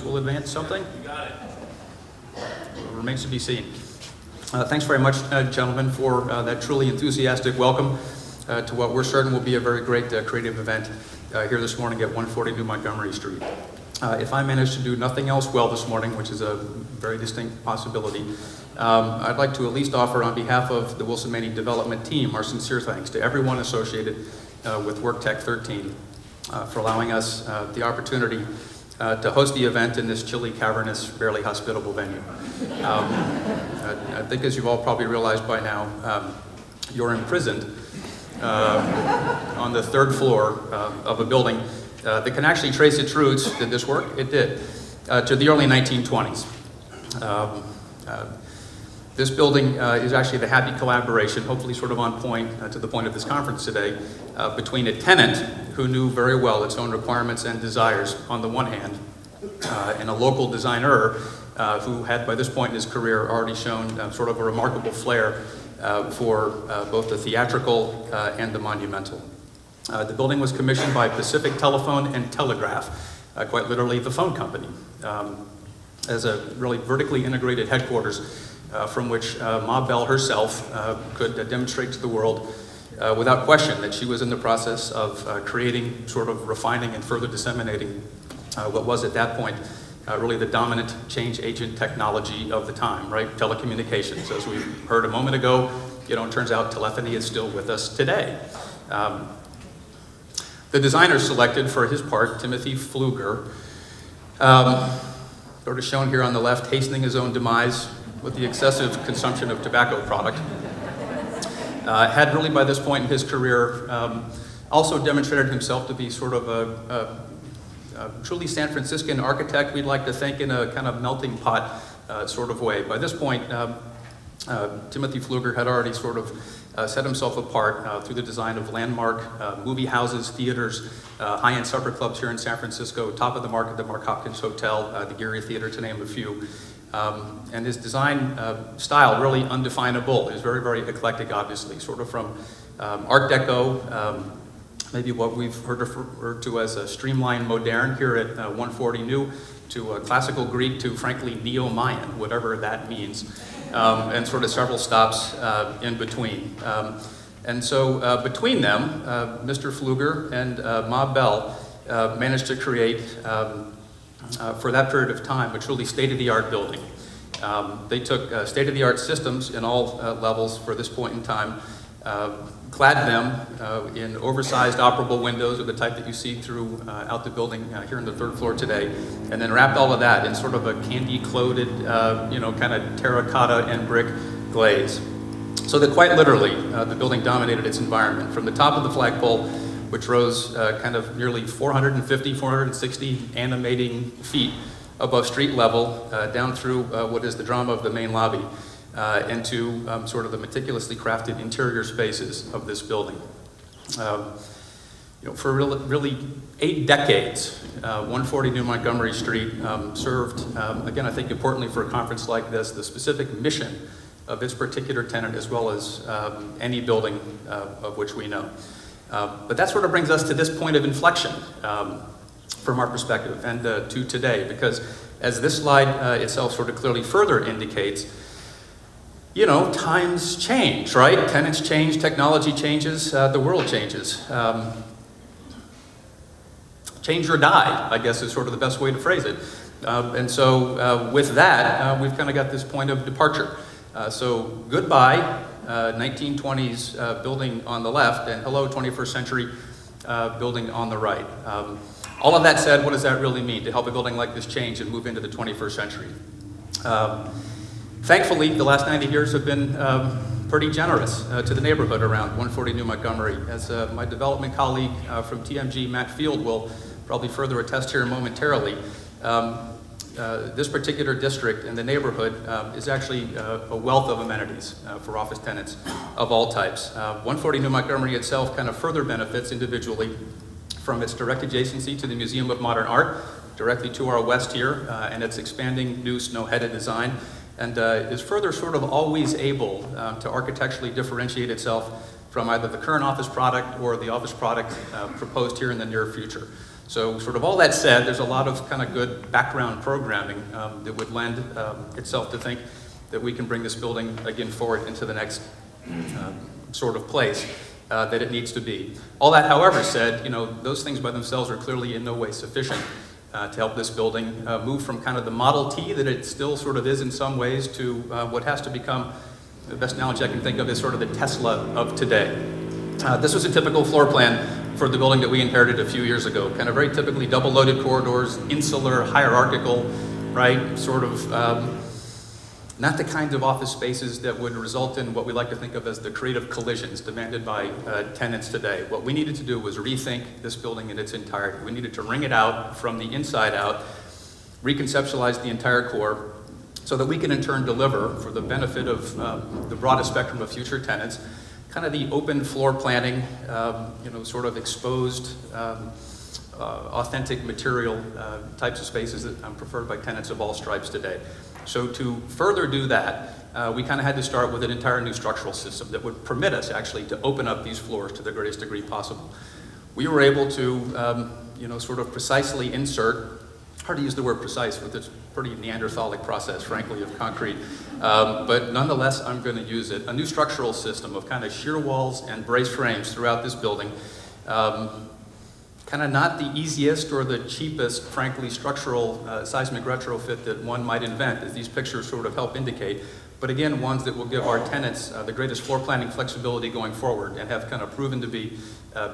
will advance something. You got it. Remains to be seen. Thanks very much, gentlemen, for that truly enthusiastic welcome to what we're certain will be a very great creative event here this morning at 140 New Montgomery Street. If I manage to do nothing else well this morning, which is a very distinct possibility, I'd like to at least offer on behalf of the Wilson Meany development team our sincere thanks to everyone associated with Worktech 13 for allowing us the opportunity to host the event in this chilly, cavernous, barely hospitable venue. I think, as you've all probably realized by now, you're imprisoned on the third floor of a building that can actually trace its roots. Did this work? It did. To the early 1920s. This building is actually the happy collaboration, hopefully sort of on point to the point of this conference today, between a tenant who knew very well its own requirements and desires on the one hand, and a local designer who had by this point in his career already shown sort of a remarkable flair for both the theatrical and the monumental. The building was commissioned by Pacific Telephone and Telegraph, quite literally the phone company, as a really vertically integrated headquarters from which Ma Bell herself could demonstrate to the world without question that she was in the process of creating, sort of refining and further disseminating what was at that point really the dominant change agent technology of the time, right? Telecommunications. As we heard a moment ago, you know, it turns out telephony is still with us today. The designer selected for his part, Timothy Pfluger, sort of shown here on the left, hastening his own demise with the excessive consumption of tobacco product, had really by this point in his career also demonstrated himself to be sort of a truly San Franciscan architect, we'd like to think, in a kind of melting pot sort of way. By this point, Timothy Pfluger had already sort of set himself apart through the design of landmark movie houses, theaters, high-end supper clubs here in San Francisco, top of the market, the Mark Hopkins Hotel, the Geary Theater, to name a few. And his design style, really undefinable, is very, very eclectic, obviously, sort of from Art Deco, maybe what we've heard referred to as a streamlined moderne here at 140 New, to classical Greek, to frankly Neo-Mayan, whatever that means, and sort of several stops in between. And so between them, Mr. Pfluger and Ma Bell managed to create, for that period of time, a truly state-of-the-art building. They took state-of-the-art systems in all levels for this point in time, clad them in oversized operable windows of the type that you see throughout the building here on the third floor today, and then wrapped all of that in sort of a candy-coated, you know, kind of terracotta and brick glaze. So that quite literally, the building dominated its environment. From the top of the flagpole, which rose kind of nearly 450, 460 animating feet above street level, down through what is the drama of the main lobby, into sort of the meticulously crafted interior spaces of this building. You know, for really 8 decades, 140 New Montgomery Street served, again, I think importantly for a conference like this, the specific mission of its particular tenant, as well as any building of which we know. But that sort of brings us to this point of inflection from our perspective and to today, because as this slide itself sort of clearly further indicates, you know, times change, right? Tenants change, technology changes, the world changes. Change or die, I guess, is sort of the best way to phrase it. And so with that, we've kind of got this point of departure. So goodbye, 1920s building on the left, and hello, 21st century building on the right. All of that said, what does that really mean to help a building like this change and move into the 21st century? Thankfully, the last 90 years have been pretty generous to the neighborhood around 140 New Montgomery. As my development colleague from TMG, Matt Field, will probably further attest here momentarily, this particular district and the neighborhood is actually a wealth of amenities for office tenants of all types. 140 New Montgomery itself kind of further benefits individually from its direct adjacency to the Museum of Modern Art, directly to our west here, and its expanding new snow-headed design, and is further sort of always able to architecturally differentiate itself from either the current office product or the office product proposed here in the near future. So sort of all that said, there's a lot of kind of good background programming that would lend itself to think that we can bring this building again forward into the next sort of place that it needs to be. All that, however, said, those things by themselves are clearly in no way sufficient to help this building move from kind of the Model T that it still sort of is in some ways to what has to become, the best analogy I can think of is sort of the Tesla of today. This was a typical floor plan for the building that we inherited a few years ago. Kind of very typically double-loaded corridors, insular, hierarchical, right? Sort of not the kinds of office spaces that would result in what we like to think of as the creative collisions demanded by tenants today. What we needed to do was rethink this building in its entirety. We needed to wring it out from the inside out, reconceptualize the entire core, so that we can in turn deliver, for the benefit of the broadest spectrum of future tenants, kind of the open floor planning, sort of exposed, authentic material types of spaces that are preferred by tenants of all stripes today. So to further do that, we kind of had to start with an entire new structural system that would permit us actually to open up these floors to the greatest degree possible. We were able to, sort of precisely insert, hard to use the word precise with this pretty Neanderthalic process, frankly, of concrete, but nonetheless, I'm going to use it. A new structural system of kind of shear walls and brace frames throughout this building. Kind of not the easiest or the cheapest, frankly, structural seismic retrofit that one might invent, as these pictures sort of help indicate, but again, ones that will give our tenants the greatest floor planning flexibility going forward and have kind of proven to be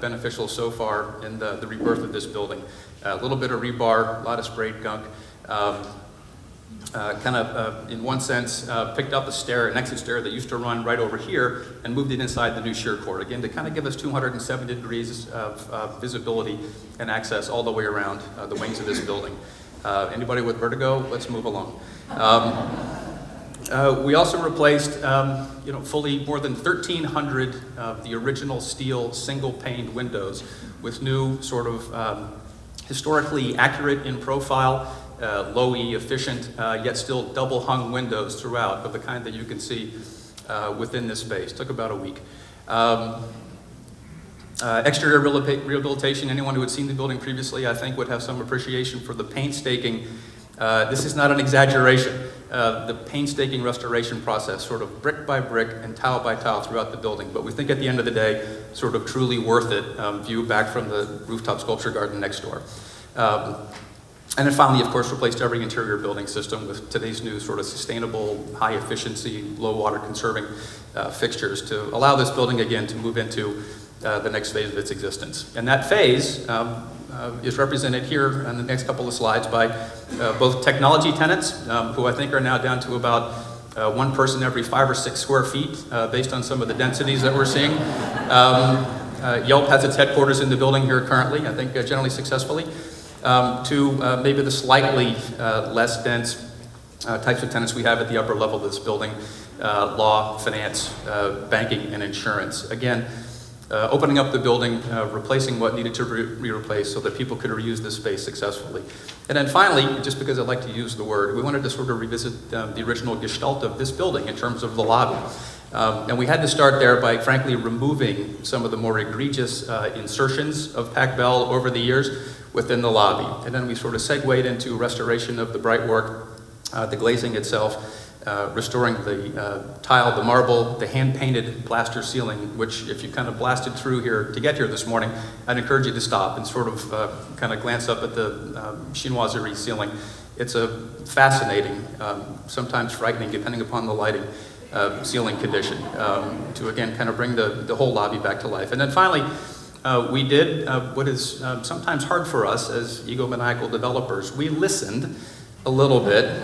beneficial so far in the rebirth of this building. A little bit of rebar, a lot of sprayed gunk. In one sense, picked up an exit stair that used to run right over here and moved it inside the new shear cord, again, to kind of give us 270 degrees of visibility and access all the way around the wings of this building. Anybody with vertigo? Let's move along. We also replaced, fully more than 1,300 of the original steel single-paned windows with new sort of historically accurate in profile, low E efficient, yet still double hung windows throughout of the kind that you can see within this space. Took about a week. Exterior rehabilitation, anyone who had seen the building previously, I think would have some appreciation for the painstaking, this is not an exaggeration, the painstaking restoration process, sort of brick by brick and tile by tile throughout the building. But we think at the end of the day, sort of truly worth it, view back from the rooftop sculpture garden next door. And then finally, of course, replaced every interior building system with today's new sort of sustainable, high efficiency, low water conserving fixtures to allow this building again to move into the next phase of its existence. And that phase is represented here on the next couple of slides by both technology tenants, who I think are now down to about one person every 5 or 6 square feet, based on some of the densities that we're seeing. Yelp has its headquarters in the building here currently, I think generally successfully. To maybe the slightly less dense types of tenants we have at the upper level of this building, law, finance, banking, and insurance. Again, opening up the building, replacing what needed to be replaced so that people could reuse this space successfully. And then finally, just because I like to use the word, we wanted to sort of revisit the original gestalt of this building in terms of the lobby. And we had to start there by, frankly, removing some of the more egregious insertions of Pac Bell over the years within the lobby. And then we sort of segued into restoration of the brightwork, the glazing itself, restoring the tile, the marble, the hand-painted plaster ceiling, which if you kind of blasted through here to get here this morning, I'd encourage you to stop and sort of kind of glance up at the chinoiserie ceiling. It's a fascinating, sometimes frightening, depending upon the lighting, ceiling condition to again kind of bring the whole lobby back to life. And then finally, we did what is sometimes hard for us as egomaniacal developers. We listened a little bit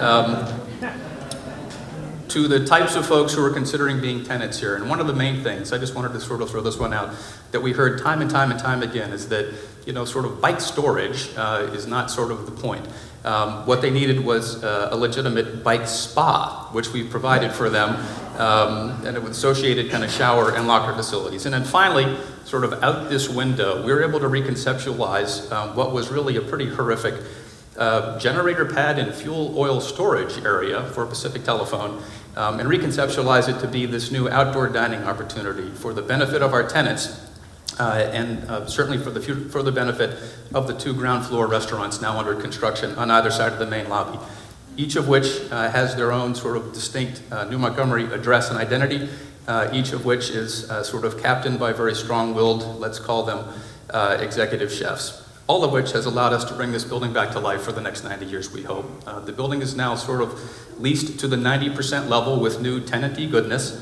to the types of folks who are considering being tenants here. And one of the main things, I just wanted to sort of throw this one out, that we heard time and time and time again is that, sort of bike storage is not sort of the point. What they needed was a legitimate bike spa, which we provided for them, and it was associated kind of shower and locker facilities. And then finally, sort of out this window, we were able to reconceptualize what was really a pretty horrific generator pad and fuel oil storage area for Pacific Telephone and reconceptualize it to be this new outdoor dining opportunity for the benefit of our tenants, and certainly for the benefit of the 2 ground floor restaurants now under construction on either side of the main lobby, each of which has their own sort of distinct New Montgomery address and identity, each of which is sort of captained by very strong-willed, let's call them executive chefs. All of which has allowed us to bring this building back to life for the next 90 years, we hope. The building is now sort of leased to the 90% level with new tenanty goodness,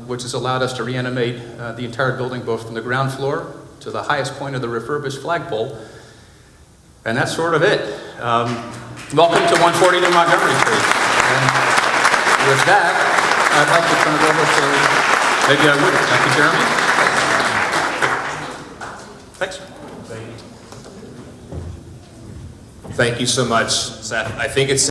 which has allowed us to reanimate the entire building, both from the ground floor to the highest point of the refurbished flagpole. And that's sort of it. Welcome to 140 New Montgomery Street. And with that, I'd like to turn it over to, maybe I would. Thank you, Jeremy. Thanks. Thank you so much, Seth. I think it's